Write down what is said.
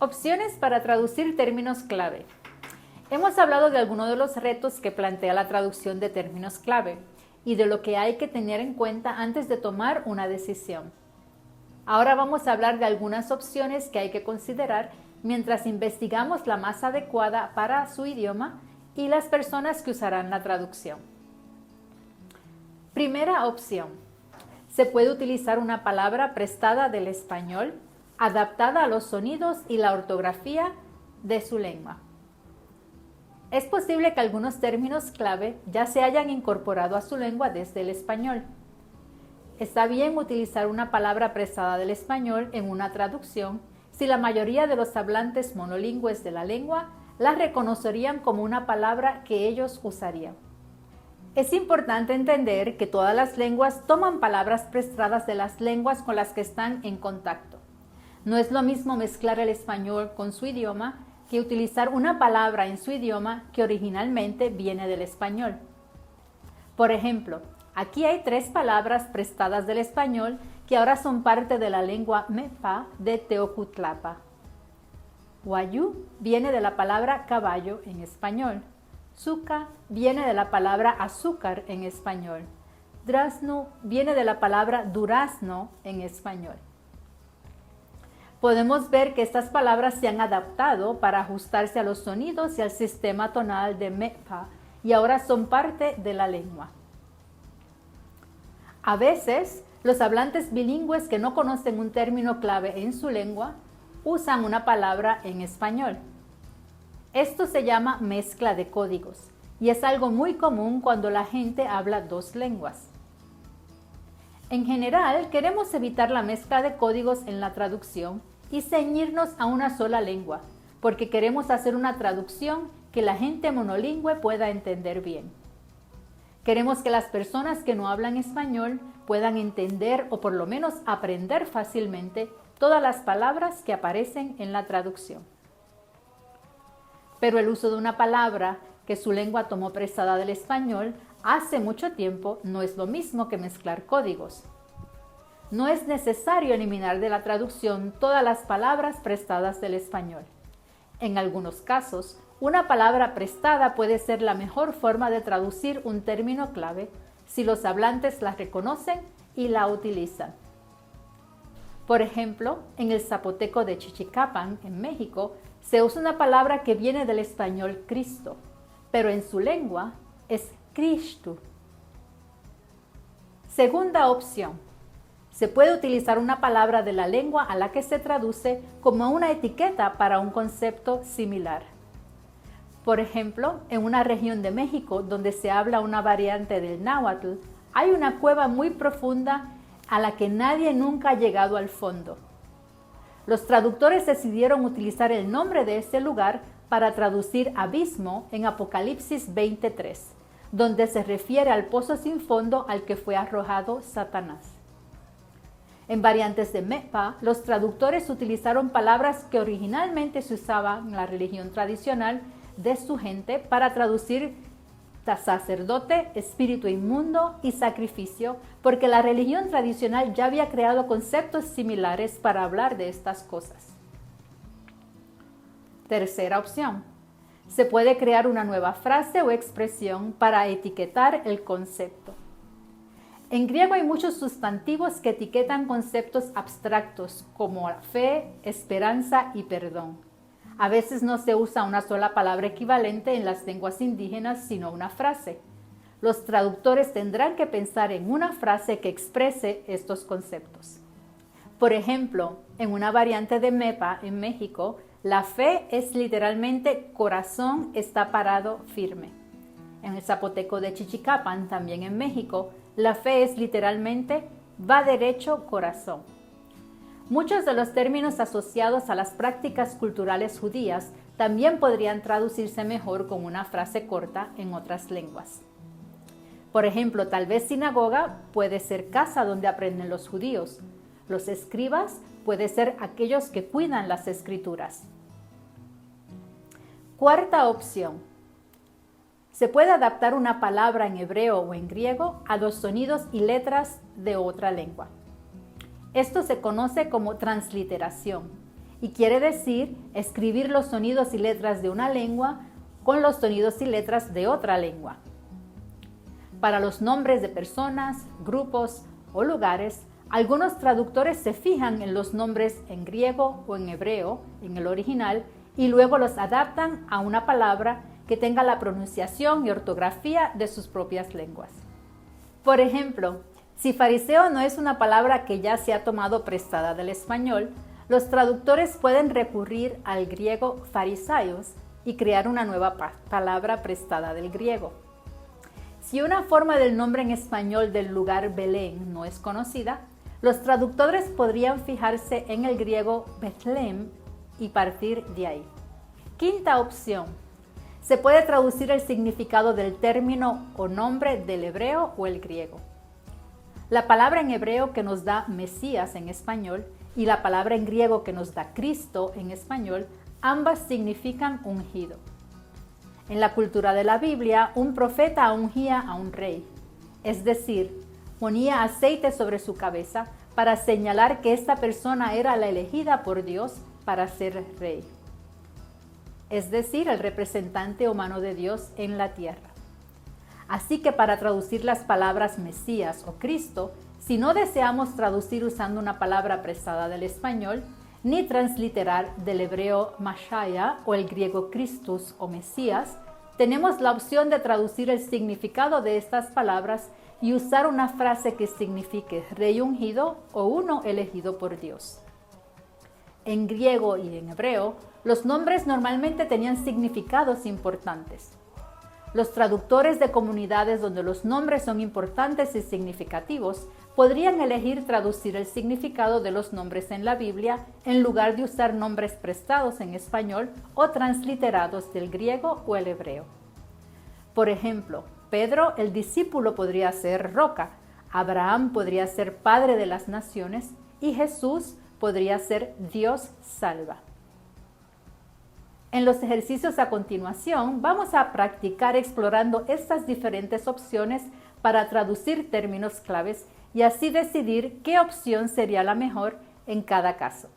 Opciones para traducir términos clave. Hemos hablado de algunos de los retos que plantea la traducción de términos clave y de lo que hay que tener en cuenta antes de tomar una decisión. Ahora vamos a hablar de algunas opciones que hay que considerar mientras investigamos la más adecuada para su idioma y las personas que usarán la traducción. Primera opción. Se puede utilizar una palabra prestada del español, adaptada a los sonidos y la ortografía de su lengua. Es posible que algunos términos clave ya se hayan incorporado a su lengua desde el español. Está bien utilizar una palabra prestada del español en una traducción si la mayoría de los hablantes monolingües de la lengua la reconocerían como una palabra que ellos usarían. Es importante entender que todas las lenguas toman palabras prestadas de las lenguas con las que están en contacto. No es lo mismo mezclar el español con su idioma que utilizar una palabra en su idioma que originalmente viene del español. Por ejemplo, aquí hay 3 palabras prestadas del español que ahora son parte de la lengua Mepa de Teocutlapa. Wayuu viene de la palabra caballo en español. Zuca viene de la palabra azúcar en español. Drazno viene de la palabra durazno en español. Podemos ver que estas palabras se han adaptado para ajustarse a los sonidos y al sistema tonal de Mepa y ahora son parte de la lengua. A veces, los hablantes bilingües que no conocen un término clave en su lengua usan una palabra en español. Esto se llama mezcla de códigos y es algo muy común cuando la gente habla 2 lenguas. En general, queremos evitar la mezcla de códigos en la traducción y ceñirnos a una sola lengua, porque queremos hacer una traducción que la gente monolingüe pueda entender bien. Queremos que las personas que no hablan español puedan entender o por lo menos aprender fácilmente todas las palabras que aparecen en la traducción. Pero el uso de una palabra que su lengua tomó prestada del español hace mucho tiempo no es lo mismo que mezclar códigos. No es necesario eliminar de la traducción todas las palabras prestadas del español. En algunos casos, una palabra prestada puede ser la mejor forma de traducir un término clave si los hablantes la reconocen y la utilizan. Por ejemplo, en el zapoteco de Chichicapan, en México, se usa una palabra que viene del español Cristo, pero en su lengua es Cristo. Segunda opción. Se puede utilizar una palabra de la lengua a la que se traduce como una etiqueta para un concepto similar. Por ejemplo, en una región de México donde se habla una variante del náhuatl, hay una cueva muy profunda a la que nadie nunca ha llegado al fondo. Los traductores decidieron utilizar el nombre de ese lugar para traducir abismo en Apocalipsis 20:3, donde se refiere al pozo sin fondo al que fue arrojado Satanás. En variantes de Mepa, los traductores utilizaron palabras que originalmente se usaban en la religión tradicional de su gente para traducir sacerdote, espíritu inmundo y sacrificio, porque la religión tradicional ya había creado conceptos similares para hablar de estas cosas. Tercera opción. Se puede crear una nueva frase o expresión para etiquetar el concepto. En griego hay muchos sustantivos que etiquetan conceptos abstractos como fe, esperanza y perdón. A veces no se usa una sola palabra equivalente en las lenguas indígenas, sino una frase. Los traductores tendrán que pensar en una frase que exprese estos conceptos. Por ejemplo, en una variante de Mepa en México, la fe es literalmente corazón está parado firme. En el zapoteco de Chichicapan, también en México, la fe es literalmente va derecho corazón. Muchos de los términos asociados a las prácticas culturales judías también podrían traducirse mejor con una frase corta en otras lenguas. Por ejemplo, tal vez sinagoga puede ser casa donde aprenden los judíos. Los escribas puede ser aquellos que cuidan las escrituras. Cuarta opción. Se puede adaptar una palabra en hebreo o en griego a los sonidos y letras de otra lengua. Esto se conoce como transliteración. y quiere decir escribir los sonidos y letras de una lengua con los sonidos y letras de otra lengua. Para los nombres de personas, grupos o lugares, algunos traductores se fijan en los nombres en griego o en hebreo, en el original, y luego los adaptan a una palabra que tenga la pronunciación y ortografía de sus propias lenguas. Por ejemplo, si fariseo no es una palabra que ya se ha tomado prestada del español, los traductores pueden recurrir al griego farisaios y crear una nueva palabra prestada del griego. Si una forma del nombre en español del lugar Belén no es conocida, los traductores podrían fijarse en el griego Betlem y partir de ahí. Quinta opción. Se puede traducir el significado del término o nombre del hebreo o el griego. La palabra en hebreo que nos da Mesías en español y la palabra en griego que nos da Cristo en español, ambas significan ungido. En la cultura de la Biblia, un profeta ungía a un rey, es decir, ponía aceite sobre su cabeza para señalar que esta persona era la elegida por Dios para ser rey, es decir, el representante humano de Dios en la tierra. Así que para traducir las palabras Mesías o Cristo, si no deseamos traducir usando una palabra prestada del español, ni transliterar del hebreo Mashaya o el griego Christus o Mesías, tenemos la opción de traducir el significado de estas palabras y usar una frase que signifique rey ungido o uno elegido por Dios. En griego y en hebreo, los nombres normalmente tenían significados importantes. Los traductores de comunidades donde los nombres son importantes y significativos podrían elegir traducir el significado de los nombres en la Biblia en lugar de usar nombres prestados en español o transliterados del griego o el hebreo. Por ejemplo, Pedro, el discípulo, podría ser roca, Abraham podría ser padre de las naciones y Jesús podría ser Dios salva. En los ejercicios a continuación, vamos a practicar explorando estas diferentes opciones para traducir términos claves y así decidir qué opción sería la mejor en cada caso.